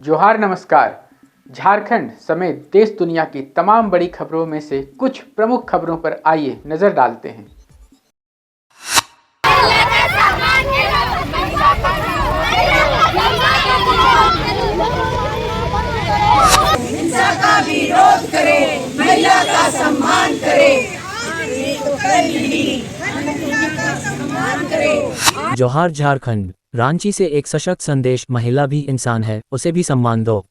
जोहार नमस्कार। झारखंड समेत देश दुनिया की तमाम बड़ी खबरों में से कुछ प्रमुख खबरों पर आइए नजर डालते हैं। हिंसा का विरोध करें, महिला का सम्मान करें। जोहार झारखंड। रांची से एक सशक्त संदेश, महिला भी इंसान है, उसे भी सम्मान दो।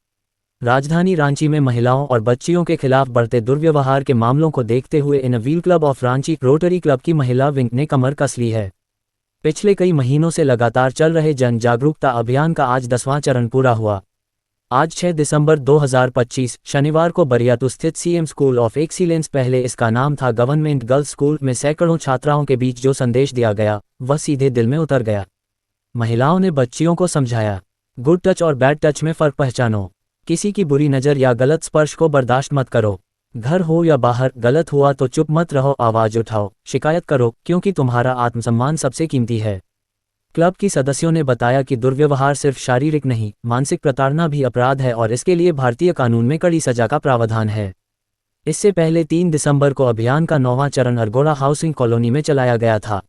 राजधानी रांची में महिलाओं और बच्चियों के खिलाफ बढ़ते दुर्व्यवहार के मामलों को देखते हुए Inner Wheel Club of Ranchi Rotary Club की महिला विंग ने कमर कस ली है। पिछले कई महीनों से लगातार चल रहे जन जागरूकता अभियान का आज 10वां चरण पूरा हुआ। आज 6 दिसंबर 2025 शनिवार को बरियातू स्थित सीएम स्कूल ऑफ एक्सीलेंस, पहले इसका नाम था गवर्नमेंट गर्ल्स स्कूल, में सैकड़ों छात्राओं के बीच जो संदेश दिया गया वह सीधे दिल में उतर गया। महिलाओं ने बच्चियों को समझाया, गुड टच और बैड टच में फ़र्क पहचानो, किसी की बुरी नज़र या गलत स्पर्श को बर्दाश्त मत करो। घर हो या बाहर, गलत हुआ तो चुप मत रहो, आवाज़ उठाओ, शिकायत करो, क्योंकि तुम्हारा आत्मसम्मान सबसे कीमती है। क्लब की सदस्यों ने बताया कि दुर्व्यवहार सिर्फ शारीरिक नहीं, मानसिक प्रताड़ना भी अपराध है और इसके लिए भारतीय कानून में कड़ी सजा का प्रावधान है। इससे पहले 3 दिसंबर को अभियान का 9वां चरण अरगोड़ा हाउसिंग कॉलोनी में चलाया गया था।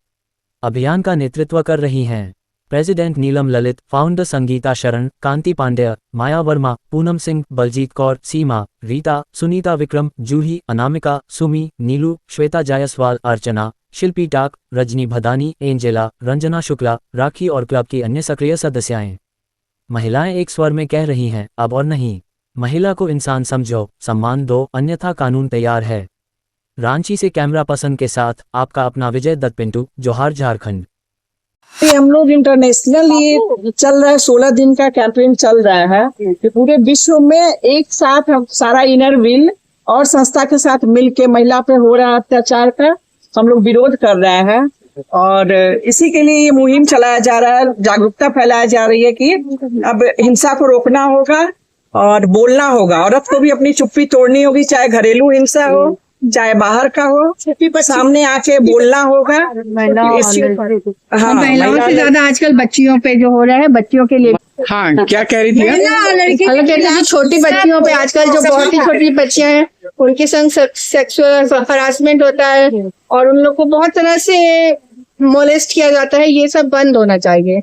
अभियान का नेतृत्व कर रही हैं प्रेसिडेंट नीलम ललित, फाउंडर संगीता शरण, कांति पांडेय, माया वर्मा, पूनम सिंह, बलजीत कौर, सीमा, रीता, सुनीता विक्रम, जूही, अनामिका, सुमी, नीलू, श्वेता जायसवाल, अर्चना, शिल्पी टाक, रजनी भदानी, एंजेला, रंजना शुक्ला, राखी और क्लब की अन्य सक्रिय सदस्याएं। महिलाएं एक स्वर में कह रही हैं, अब और नहीं, महिला को इंसान समझो, सम्मान दो, अन्यथा कानून तैयार है। रांची से कैमरा पर्सन के साथ आपका अपना विजय दत्त पिंटू, जोहार झारखंड। हम लोग इंटरनेशनल ये चल रहा है, 16 दिन का कैंपेन चल रहा है कि पूरे विश्व में एक साथ हम सारा इनर व्हील और संस्था के साथ मिलके महिला पे हो रहा अत्याचार का हम लोग विरोध कर रहे हैं। और इसी के लिए ये मुहिम चलाया जा रहा है, जागरूकता फैलाया जा रही है कि अब हिंसा को रोकना होगा और बोलना होगा। औरत को भी अपनी चुप्पी तोड़नी होगी, चाहे घरेलू हिंसा हो चाहे बाहर का हो, सामने आके बोलना होगा। महिलाओं से ज्यादा आजकल बच्चियों पे जो हो रहा है, बच्चियों के लिए। हाँ, क्या कह रही थी? लड़की छोटी बच्चियों पे आजकल जो बहुत ही छोटी बच्चियां हैं उनके संग सेक्सुअल हरासमेंट होता है और उन लोग को बहुत तरह से मोलेस्ट किया जाता है। ये सब बंद होना चाहिए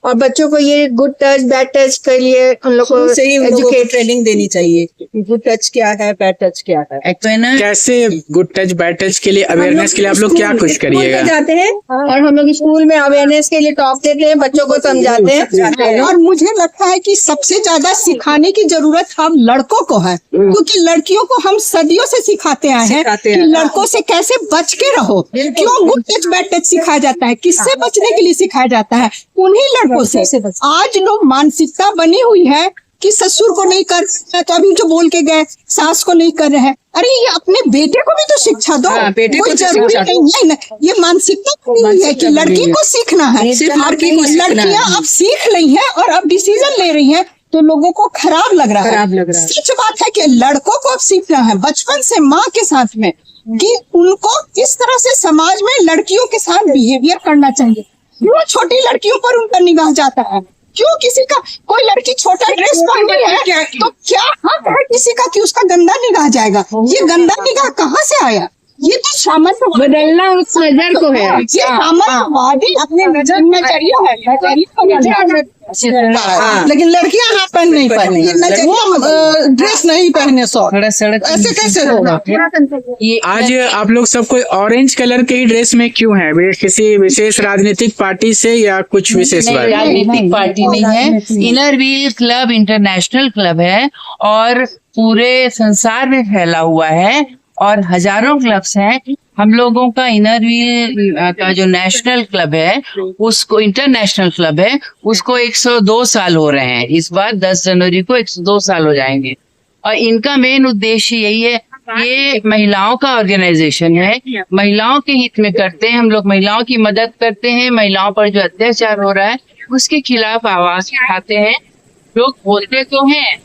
और बच्चों को ये गुड टच बैड टच के लिए उन लोग को एजुकेट ट्रेनिंग देनी चाहिए। गुड टच क्या है, बैड टच क्या है, कैसे गुड टच बैड टच के लिए अवेयरनेस के लिए आप लोग क्या कुछ करिएगा? जाते हैं और हम लोग स्कूल में अवेयरनेस के लिए टॉक देते हैं, बच्चों को समझाते हैं। और मुझे लगता है कि सबसे ज्यादा सिखाने की जरूरत हम लड़कों को है, क्योंकि लड़कियों को हम सदियों से सिखाते आए हैं कि लड़कों से कैसे बच के रहो। क्यों गुड टच बैड टच सिखाया जाता है? किससे बचने के लिए सिखाया जाता है? उन्हीं लड़कों से। आज लोग मानसिकता बनी हुई है कि ससुर को नहीं कर रहे, तो अभी जो बोल के गए सास को नहीं कर रहे हैं। अरे ये अपने बेटे को भी तो शिक्षा दो। कोई जरूरी नहीं है ना, ये मानसिकता बनी हुई है कि लड़की को सीखना है। लड़कियां अब सीख रही हैं और अब डिसीजन ले रही हैं, तो लोगों को खराब लग रहा है। सच बात है कि लड़कों को अब सीखना है बचपन से माँ के साथ में कि उनको किस तरह से समाज में लड़कियों के साथ बिहेवियर करना चाहिए। क्यों छोटी लड़कियों पर उनका निगाह जाता है? क्यों किसी का कोई लड़की छोटा ड्रेस पहनी है तो क्या हक है किसी का कि उसका गंदा निगाह जाएगा? ये गंदा निगाह कहाँ से आया? ये तो सामान्य बदलना उस नजर को है। ये सामान्यवादी अपने नजर नजरिया है। लेकिन लड़कियां हाफ पैंट नहीं पहने, ड्रेस नहीं पहने, ऐसे कैसे होगा? आज आप लोग सब कोई ऑरेंज कलर के ही ड्रेस में क्यों है? किसी विशेष राजनीतिक पार्टी से या कुछ विशेष राजनीतिक पार्टी नहीं है। Inner wheel club international club है और पूरे संसार में फैला हुआ है और हजारों क्लब्स हैं। हम लोगों का इनर व्हील का जो नेशनल क्लब है, उसको इंटरनेशनल क्लब है, उसको 102 साल हो रहे हैं। इस बार 10 जनवरी को 102 साल हो जाएंगे और इनका मेन उद्देश्य यही है। ये महिलाओं का ऑर्गेनाइजेशन है, महिलाओं के हित में करते हैं। हम लोग महिलाओं की मदद करते हैं, महिलाओं पर जो अत्याचार हो रहा है उसके खिलाफ आवाज उठाते हैं। लोग बोलते तो हैं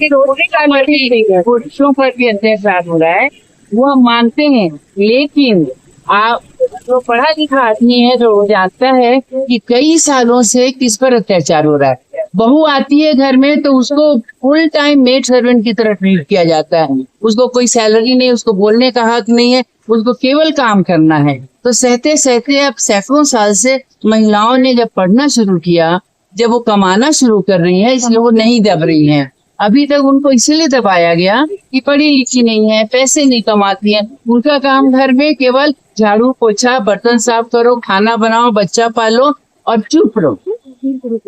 पुरुषों पर भी अत्याचार हो रहा है, वो हम मानते हैं, लेकिन आप जो पढ़ा लिखा आदमी है तो वो जानता है कि कई सालों से किस पर अत्याचार हो रहा है। बहू आती है घर में तो उसको फुल टाइम मेड सर्वेंट की तरह ट्रीट किया जाता है। उसको कोई सैलरी नहीं, उसको बोलने का हक नहीं है, उसको केवल काम करना है। तो सहते सहते अब सैकड़ों साल से महिलाओं ने जब पढ़ना शुरू किया, जब वो कमाना शुरू कर रही है, इसलिए वो नहीं दब रही हैं। अभी तक उनको इसलिए दबाया गया कि पढ़ी लिखी नहीं है, पैसे नहीं कमाती है। उनका काम घर में केवल झाड़ू पोछा, बर्तन साफ करो, खाना बनाओ, बच्चा पालो और चुप रहो।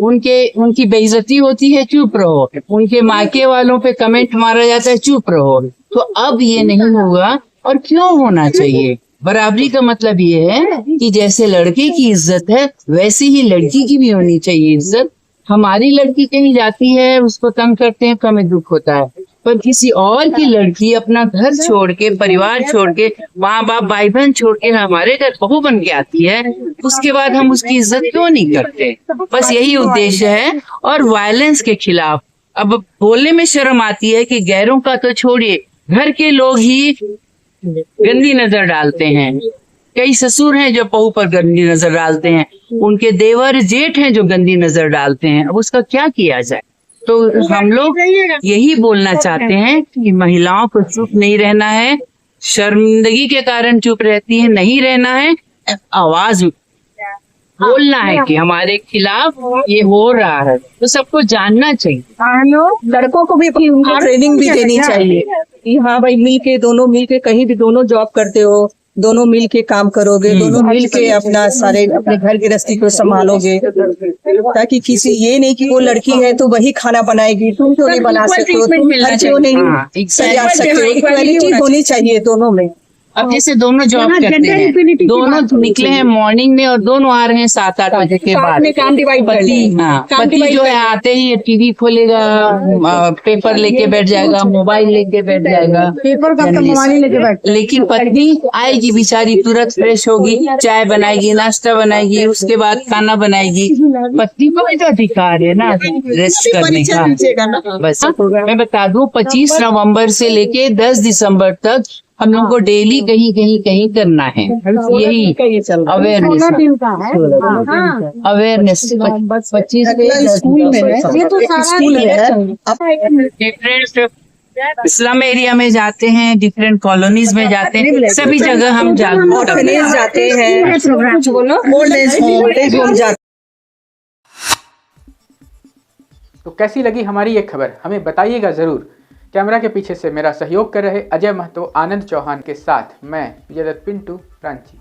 उनकी बेइज्जती होती है, चुप रहो। उनके मायके वालों पे कमेंट मारा जाता है, चुप रहो। तो अब ये नहीं होगा, और क्यों होना चाहिए? बराबरी का मतलब ये है कि जैसे लड़के की इज्जत है वैसे ही लड़की की भी होनी चाहिए इज्जत। हमारी लड़की कहीं जाती है, उसको तंग करते हैं तो हमें दुख होता है, पर किसी और की लड़की अपना घर छोड़ के, परिवार छोड़ के, माँ बाप भाई बहन छोड़ के हमारे घर बहू बन के आती है, उसके बाद हम उसकी इज्जत क्यों नहीं करते? बस यही उद्देश्य है। और वायलेंस के खिलाफ अब बोलने में शर्म आती है कि गैरों का तो छोड़िए, घर के लोग ही गंदी नजर डालते हैं। कई ससुर हैं जो बहू पर गंदी नजर डालते हैं, उनके देवर जेठ हैं जो गंदी नजर डालते हैं। अब उसका क्या किया जाए? तो हम लोग यही बोलना चाहते हैं कि महिलाओं को चुप नहीं रहना है, शर्मिंदगी के कारण चुप रहती है, नहीं रहना है, आवाज बोलना है कि हमारे खिलाफ ये हो रहा है। तो सबको जानना चाहिए। लड़कों को भी उनको ट्रेनिंग भी देनी चाहिए कि हाँ भाई, मिल के दोनों मिल के, कहीं भी दोनों जॉब करते हो, दोनों मिल के काम करोगे, दोनों मिल के अपना सारे अपने घर गृहस्थी को संभालोगे, ताकि किसी ये नहीं कि वो लड़की है तो वही खाना बनाएगी, तुम क्यों नहीं बना सकते हो, तुम घर क्यों नहीं सजा सकते हो। इक्वालिटी होनी चाहिए दोनों में। अब जैसे दोनों जॉब करते हैं, दोनों निकले हैं मॉर्निंग में और दोनों आ रहे हैं 7-8 बजे के बाद। पति जो है आते ही टीवी खोलेगा, पेपर लेके बैठ जाएगा, मोबाइल लेके बैठ जाएगा, पेपर का मोबाइल लेके बैठ। लेकिन पत्नी आएगी बेचारी, तुरंत फ्रेश होगी, चाय बनाएगी, नाश्ता बनाएगी, उसके बाद खाना बनाएगी। पत्नी को भी तो अधिकार है ना रेस्ट करने का। बस मैं बता दूं, 25 नवंबर से लेके 10 दिसंबर तक हम लोग को डेली कहीं करना है। यही अवेयरनेस 25 स्कूल में है, ये तो स्कूल में है। डिफरेंट स्लम एरिया में जाते हैं, डिफरेंट कॉलोनीज में जाते हैं, सभी जगह हम जागरूक जाते हैं, ओल्ड एज होम जाते। तो कैसी लगी हमारी ये खबर, हमें बताइएगा ज़रूर। कैमरा के पीछे से मेरा सहयोग कर रहे अजय महतो, आनंद चौहान के साथ मैं विजय दत्त पिंटू, रांची।